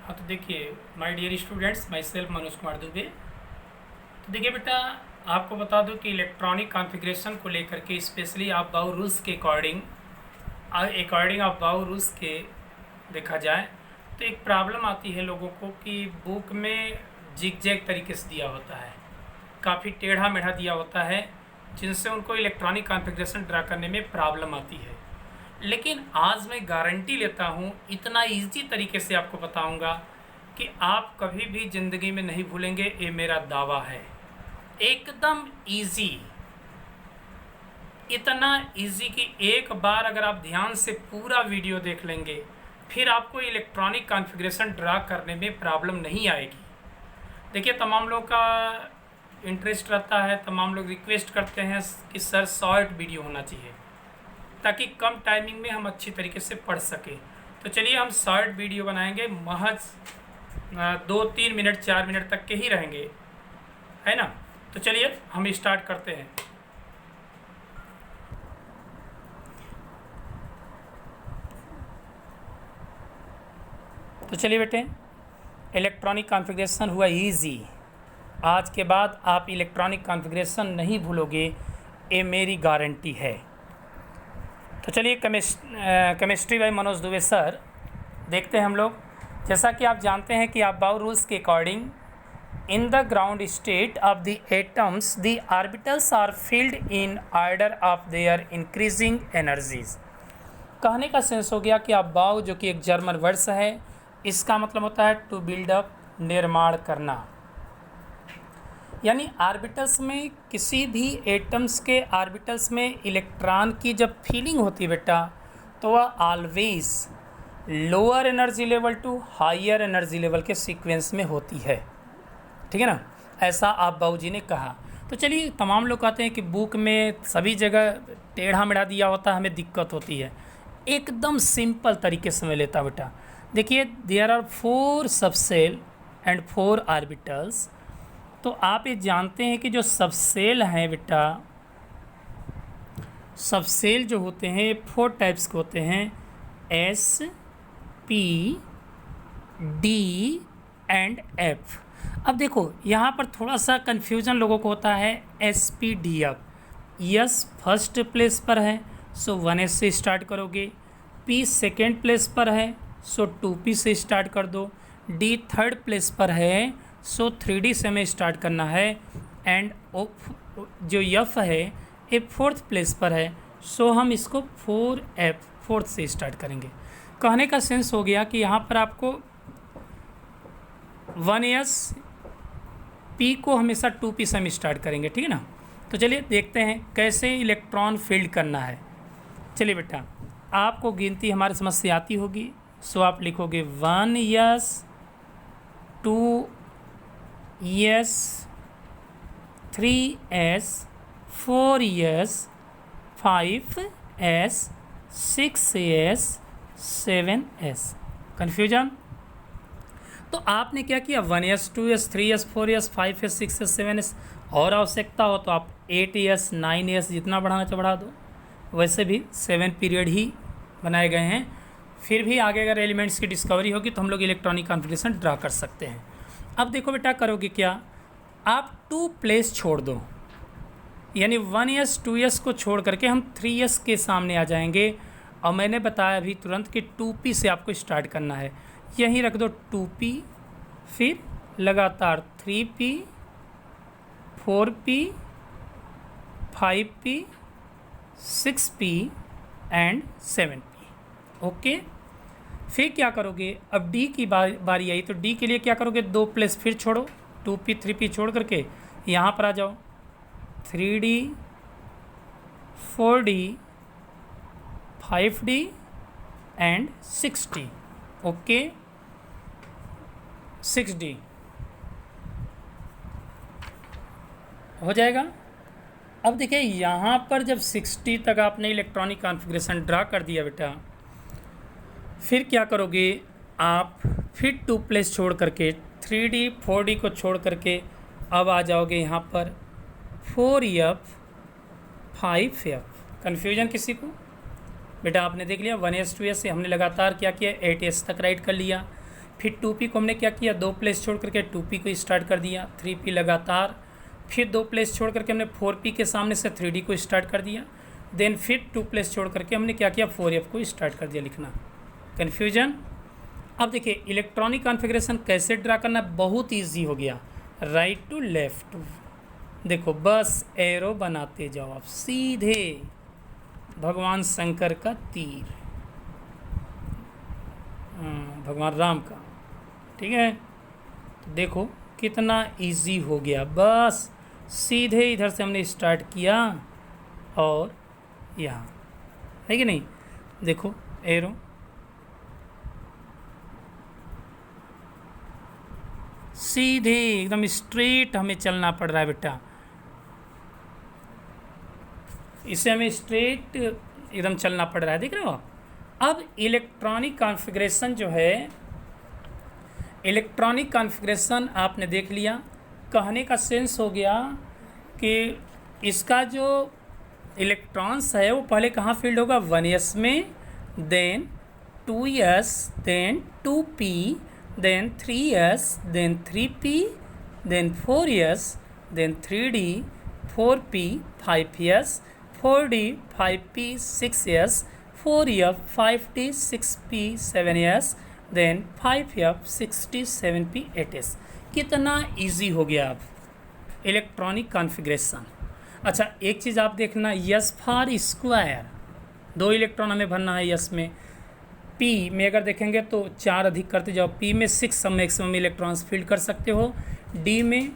हाँ, तो देखिए my dear students, myself Manoj Kumar Dubey. तो देखिए बेटा, आपको बता दूं कि इलेक्ट्रॉनिक कॉन्फ़िगरेशन को लेकर के स्पेशली आप बाउ रूल्स के अकॉर्डिंग आप बाउ रूल्स के देखा जाए तो एक प्रॉब्लम आती है लोगों को कि बुक में जिग जैग तरीके से दिया होता है, काफ़ी टेढ़ा मेढ़ा दिया होता है, जिनसे उनको इलेक्ट्रॉनिक कॉन्फ़िगरेशन ड्रा करने में प्रॉब्लम आती है। लेकिन आज मैं गारंटी लेता हूँ, इतना इजी तरीके से आपको बताऊँगा कि आप कभी भी ज़िंदगी में नहीं भूलेंगे, ये मेरा दावा है। एकदम इजी, इतना इजी कि एक बार अगर आप ध्यान से पूरा वीडियो देख लेंगे फिर आपको इलेक्ट्रॉनिक कॉन्फ़िगरेशन ड्रा करने में प्रॉब्लम नहीं आएगी। देखिए, तमाम लोगों का इंटरेस्ट रहता है, तमाम लोग रिक्वेस्ट करते हैं कि सर शॉर्ट वीडियो होना चाहिए ताकि कम टाइमिंग में हम अच्छी तरीके से पढ़ सकें। तो चलिए हम शॉर्ट वीडियो बनाएंगे, महज 2-3 मिनट 4 मिनट तक के ही रहेंगे, है ना। तो चलिए हम स्टार्ट करते हैं। तो चलिए बेटे, इलेक्ट्रॉनिक कॉन्फ़िगरेशन हुआ इजी। आज के बाद आप इलेक्ट्रॉनिक कॉन्फ़िगरेशन नहीं भूलोगे, ये मेरी गारंटी है। तो चलिए chemistry bye Manoj Dubey sir देखते हैं हम लोग। जैसा कि आप जानते हैं कि आप बाउ रूल्स के according in the ground state of the atoms the orbitals are filled in order of their increasing energies. कहने का सेंस हो गया कि आप बाउ, जो कि एक जर्मन वर्ड्स है, इसका मतलब होता है टू बिल्ड अप, निर्माण करना। यानी ऑर्बिटल्स में, किसी भी एटम्स के ऑर्बिटल्स में इलेक्ट्रॉन की जब फीलिंग होती है बेटा, तो वह always lower energy level to higher energy level के सीक्वेंस में होती है। ठीक है ना, ऐसा आप बाबू जी ने कहा। तो चलिए, तमाम लोग कहते हैं कि बुक में सभी जगह टेढ़ा मेढ़ा दिया होता है, हमें दिक्कत होती है। एकदम सिंपल तरीके से मैं लेता बेटा। देखिए, there are 4 subshell and 4 orbitals. तो आप ये जानते हैं कि जो सबसेल हैं बेटा, सबसेल जो होते हैं 4 टाइप्स के होते हैं, S, P, D and F. अब देखो, यहाँ पर थोड़ा सा कन्फ्यूजन लोगों को होता है। S, P, D, F. Yes first place पर है, सो 1s से स्टार्ट करोगे। पी सेकेंड प्लेस पर है, सो 2p से स्टार्ट कर दो। डी थर्ड प्लेस पर है, सो 3d से हमें स्टार्ट करना है। एंड जो यफ है ये 4th प्लेस पर है, सो हम इसको 4f 4th से स्टार्ट करेंगे। कहने का सेंस हो गया कि यहाँ पर आपको 1s, p को हमेशा 2p से हम स्टार्ट करेंगे। ठीक है ना। तो चलिए देखते हैं कैसे इलेक्ट्रॉन फील्ड करना है। चलिए बेटा, आपको गिनती हमारी समझ से आती होगी, सो आप लिखोगे 1s, 2s, 3s, 4s, 5s, 6s, 7s। Confusion? तो आपने क्या किया, 1s, 2s, 3s, 4s, 5s, 6s, 7s, और आवश्यकता हो तो आप 8s, 9s जितना बढ़ाना चाहे बढ़ा दो। वैसे भी 7 पीरियड ही बनाए गए हैं। फिर भी आगे अगर एलिमेंट्स की डिस्कवरी होगी तो हम लोग इलेक्ट्रॉनिक कॉन्फ़िगरेशन ड्रा कर सकते हैं। अब देखो बेटा, करोगे क्या, आप 2 प्लेस छोड़ दो, यानी 1s, 2s को छोड़ करके हम 3s के सामने आ जाएंगे। और मैंने बताया अभी तुरंत कि 2p से आपको स्टार्ट करना है। यहीं रख दो 2p, फिर लगातार 3p, 4p, 5p, 6p and 7p। Okay, फिर क्या करोगे, अब डी की बारी आई, तो डी के लिए क्या करोगे, 2 प्लेस फिर छोड़ो, 2p 3p छोड़ करके यहाँ पर आ जाओ, 3d, 4d, 5d and 6d। Okay, 6d हो जाएगा। अब देखिए, यहाँ पर जब 60 तक आपने इलेक्ट्रॉनिक कॉन्फ़िगरेशन ड्रा कर दिया बेटा, फिर क्या करोगे, आप फिर 2 प्लेस छोड़ करके 3d 4d को छोड़ करके अब आ जाओगे यहाँ पर 4f 5f। कन्फ्यूजन किसी को? बेटा आपने देख लिया 1s 2s से हमने लगातार क्या किया, 8s तक राइट कर लिया। फिर 2p को हमने क्या किया, 2 प्लेस छोड़ करके 2p को स्टार्ट कर दिया, 3p लगातार, फिर 2 प्लेस छोड़ करके हमने 4p के सामने से 3d को स्टार्ट कर दिया, देन फिर 2 प्लेस छोड़ करके हमने क्या किया, 4f को स्टार्ट कर दिया लिखना। कन्फ्यूजन? अब देखिए इलेक्ट्रॉनिक कॉन्फ़िगरेशन कैसे ड्रा करना, बहुत ईजी हो गया। राइट टू लेफ्ट, देखो बस एरो बनाते जाओ आप सीधे, भगवान शंकर का तीर, भगवान राम का, ठीक है। तो देखो कितना इजी हो गया, बस सीधे इधर से हमने स्टार्ट किया और यहाँ, है कि नहीं। देखो एरो सीधे एकदम स्ट्रेट हमें चलना पड़ रहा है बेटा, इसे हमें स्ट्रेट एकदम चलना पड़ रहा है, देख रहे हो आप। अब इलेक्ट्रॉनिक कॉन्फ़िगरेशन जो है, इलेक्ट्रॉनिक कॉन्फ़िगरेशन आपने देख लिया, कहने का सेंस हो गया कि इसका जो इलेक्ट्रॉन्स है वो पहले कहाँ फील्ड होगा, 1s में, then 2s, then 2p, then 3s, then 3p, then 4s, then 3d, 4p, 5s, 4d, 5p, 6s, 4f, 5d, 6p, 7s, then 5f, 6d, 7p, 8s। कितना इजी हो गया अब इलेक्ट्रॉनिक कॉन्फ़िगरेशन। अच्छा एक चीज़ आप देखना, यस फॉर स्क्वायर, 2 इलेक्ट्रॉन हमें भरना है यस में। पी में अगर देखेंगे तो 4 अधिक करते जाओ, पी में 6 मैक्सिमम इलेक्ट्रॉन्स फील्ड कर सकते हो, डी में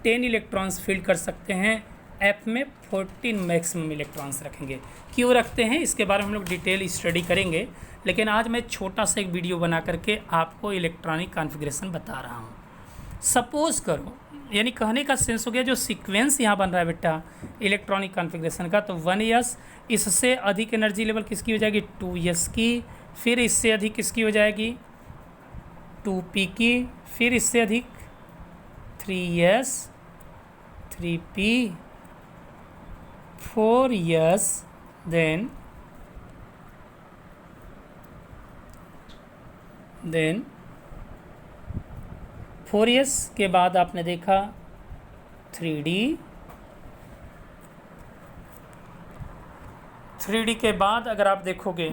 10 इलेक्ट्रॉन्स फील्ड कर सकते हैं, एफ में 14 मैक्सिमम इलेक्ट्रॉन्स रखेंगे। क्यों रखते हैं इसके बारे में हम लोग डिटेल स्टडी करेंगे, लेकिन आज मैं छोटा सा एक वीडियो बना करके आपको इलेक्ट्रॉनिक कॉन्फ़िगरेशन बता रहा हूँ। सपोज़ करो, यानी कहने का सेंस हो गया, जो सीक्वेंस यहाँ बन रहा है बेटा इलेक्ट्रॉनिक कॉन्फ़िगरेशन का, तो 1s, इससे अधिक एनर्जी लेवल किसकी हो जाएगी, 2s की, फिर इससे अधिक किसकी हो जाएगी, 2p की, फिर इससे अधिक 3s, 3p, 4s, then 4s के बाद आपने देखा 3d, 3d के बाद अगर आप देखोगे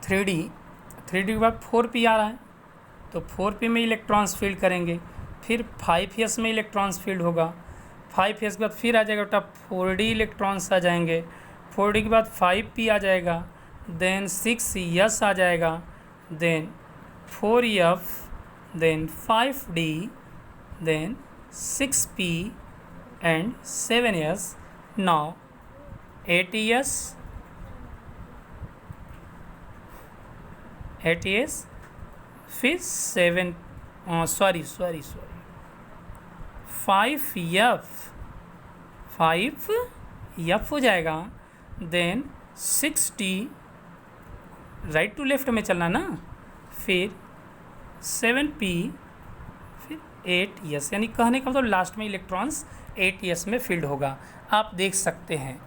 3d के बाद 4p आ रहा है, तो 4p में इलेक्ट्रॉन्स फील्ड करेंगे, फिर 5s में इलेक्ट्रॉन्स फील्ड होगा, 5s के बाद फिर आ जाएगा बेटा 4d इलेक्ट्रॉन्स आ जाएंगे, 4d के बाद 5p आ जाएगा, देन 6s आ जाएगा, then 4f, then 5d, then 6p and 7s, now 8s, फिर 5f हो जाएगा, then 6d, right to left में चलना ना, फिर 7p, फिर 8s, यानी कहने का मतलब लास्ट में इलेक्ट्रॉन्स 8s में फील्ड होगा। आप देख सकते हैं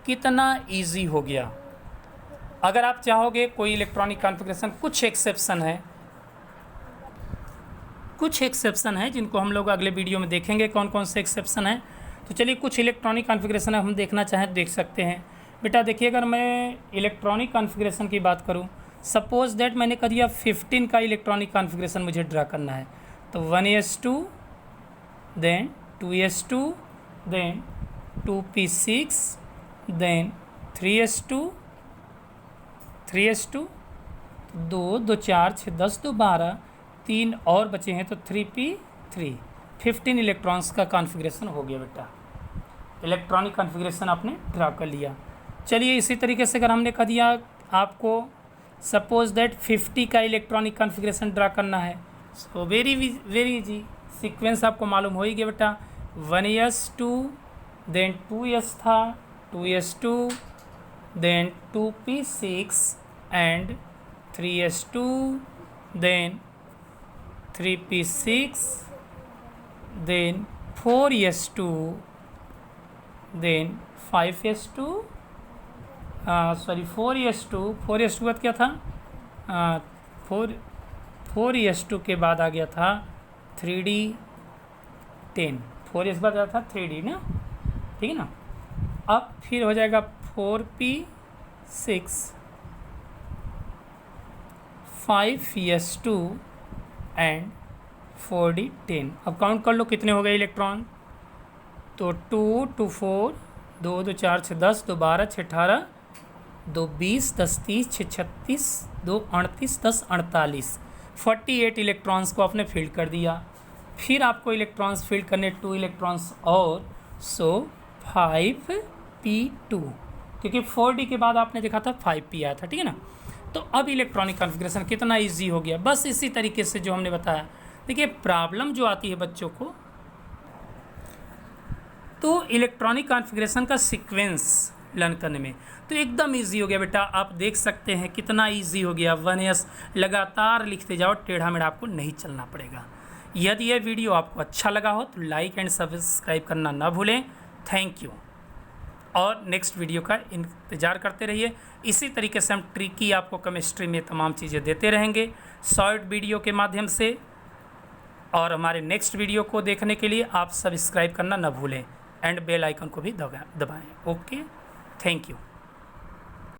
कितना इजी हो गया। अगर आप चाहोगे कोई इलेक्ट्रॉनिक कॉन्फ़िगरेशन, कुछ एक्सेप्शन है जिनको हम लोग अगले वीडियो में देखेंगे कौन कौन से एक्सेप्शन है। तो चलिए कुछ इलेक्ट्रॉनिक कॉन्फ़िगरेशन हम देखना चाहें देख सकते हैं। बेटा देखिए, अगर मैं इलेक्ट्रॉनिक कॉन्फ़िगरेशन की बात करूं, सपोज़ दैट मैंने कर दिया 15 का इलेक्ट्रॉनिक कॉन्फ़िगरेशन मुझे ड्रा करना है, तो 1s2, then 2s2, then 2p6, then 3s2, 2 2 4 6 10 2 12, 3 और बचे हैं तो 3p3, 15 इलेक्ट्रॉन्स का कॉन्फ़िगरेशन हो गया बेटा। इलेक्ट्रॉनिक कॉन्फ़िगरेशन आपने ड्रा कर लिया। चलिए इसी तरीके से अगर हमने कह दिया आपको सपोज़ दैट 50 का इलेक्ट्रॉनिक कॉन्फ़िगरेशन ड्रा करना है, सो वेरी इजी, सीक्वेंस आपको मालूम हो ही गया बेटा, 1s2, देन 2s था, 2s2, then 2p6 and 3s2, then 3p6, then 4s2, then 4s2 बाद क्या था, 4s2 के बाद आ गया था 3d10, 4s बाद आया था 3d ना, ठीक है ना। अब फिर हो जाएगा 4p6, 5s2 एंड 4d10। अब काउंट कर लो कितने हो गए इलेक्ट्रॉन। तो 2 2 4, 2 2 4 6 10, 2 12 6 18, 2 20, 10 30, 6 36, 2 38, 10 48, 48 इलेक्ट्रॉन्स को आपने फील्ड कर दिया। फिर आपको इलेक्ट्रॉन्स फील्ड करने 2 इलेक्ट्रॉन्स और, सो 5p2, क्योंकि 4d के बाद आपने देखा था 5p आया था, ठीक है ना। तो अब इलेक्ट्रॉनिक कॉन्फ़िगरेशन कितना इजी हो गया, बस इसी तरीके से जो हमने बताया। देखिए प्रॉब्लम जो आती है बच्चों को, तो इलेक्ट्रॉनिक कॉन्फ़िगरेशन का सीक्वेंस लर्न करने में तो एकदम इजी हो गया बेटा। आप देख सकते हैं कितना इजी हो गया। 1s लगातार लिखते जाओ, टेढ़ा मेढ़ा आपको नहीं चलना पड़ेगा। यदि यह वीडियो आपको अच्छा लगा हो तो लाइक एंड सब्सक्राइब करना ना भूलें। Thank you. और नेक्स्ट वीडियो का इंतज़ार करते रहिए। इसी तरीके से हम ट्रिकी आपको केमिस्ट्री में तमाम चीज़ें देते रहेंगे शॉर्ट वीडियो के माध्यम से। और हमारे नेक्स्ट वीडियो को देखने के लिए आप सब्सक्राइब करना ना भूलें एंड बेल आइकन को भी दबाएं। Okay, thank you.